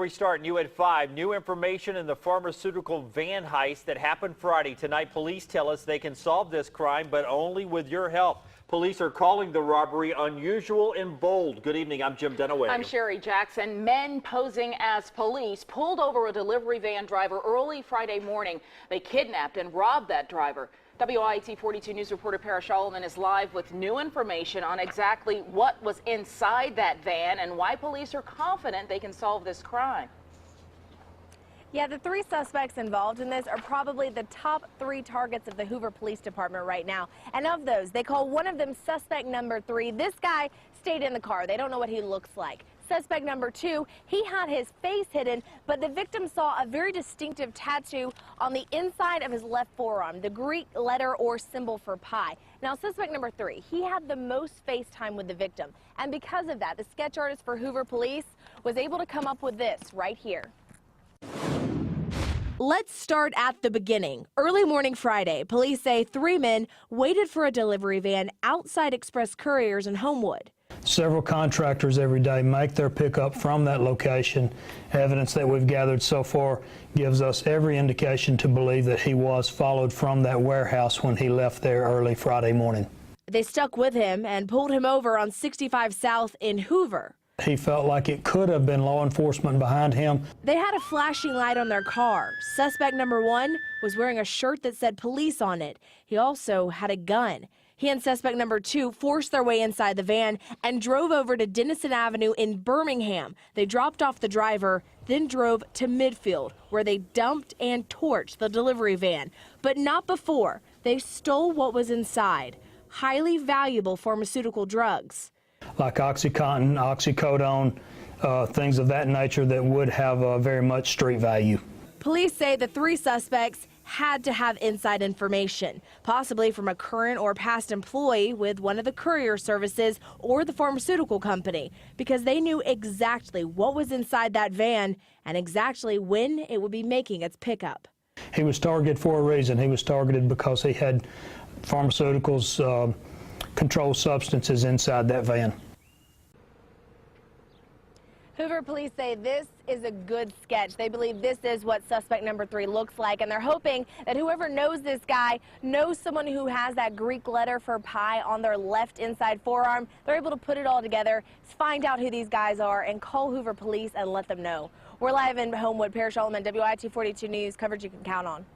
3 start new at 5. New information in the pharmaceutical van heist that happened Friday. Tonight, police tell us they can solve this crime, but only with your help. Police are calling the robbery unusual and bold. Good evening. I'm Jim Dunaway. I'm Sherry Jackson. Men posing as police pulled over a delivery van driver early Friday morning. They kidnapped and robbed that driver. WIT 42 News reporter Para Solomon is live with new information on exactly what was inside that van and why police are confident they can solve this crime. Yeah, the 3 suspects involved in this are probably the top 3 targets of the Hoover Police Department right now. And of those, they call one of them suspect number 3. This guy stayed in the car. They don't know what he looks like. Suspect number 2, he had his face hidden, but the victim saw a very distinctive tattoo on the inside of his left forearm, the Greek letter or symbol for pi. Now, suspect number 3, he had the most face time with the victim. And because of that, the sketch artist for Hoover Police was able to come up with this right here. Let's start at the beginning. Early morning Friday, police say 3 men waited for a delivery van outside Express Couriers in Homewood. Several contractors every day make their pickup from that location. Evidence that we've gathered so far gives us every indication to believe that he was followed from that warehouse when he left there early Friday morning. They stuck with him and pulled him over on 65 South in Hoover. He felt like it could have been law enforcement behind him. They had a flashing light on their car. Suspect number 1 was wearing a shirt that said police on it. He also had a gun. He and suspect number 2 forced their way inside the van and drove over to Denison Avenue in Birmingham. They dropped off the driver, then drove to Midfield, where they dumped and torched the delivery van. But not before. They stole what was inside, highly valuable pharmaceutical drugs. Like OxyContin, oxycodone, things of that nature that would have very much street value. Police say the 3 suspects had to have inside information, possibly from a current or past employee with one of the courier services or the pharmaceutical company, because they knew exactly what was inside that van and exactly when it would be making its pickup. He was targeted for a reason. He was targeted because he had pharmaceuticals, controlled substances inside that van. Hoover police say this is a good sketch. They believe this is what suspect number 3 looks like, and they're hoping that whoever knows this guy knows someone who has that Greek letter for pi on their left inside forearm. They're able to put it all together, find out who these guys are, and call Hoover police and let them know. We're live in Homewood. Para Solomon, WIT 42 News, coverage you can count on.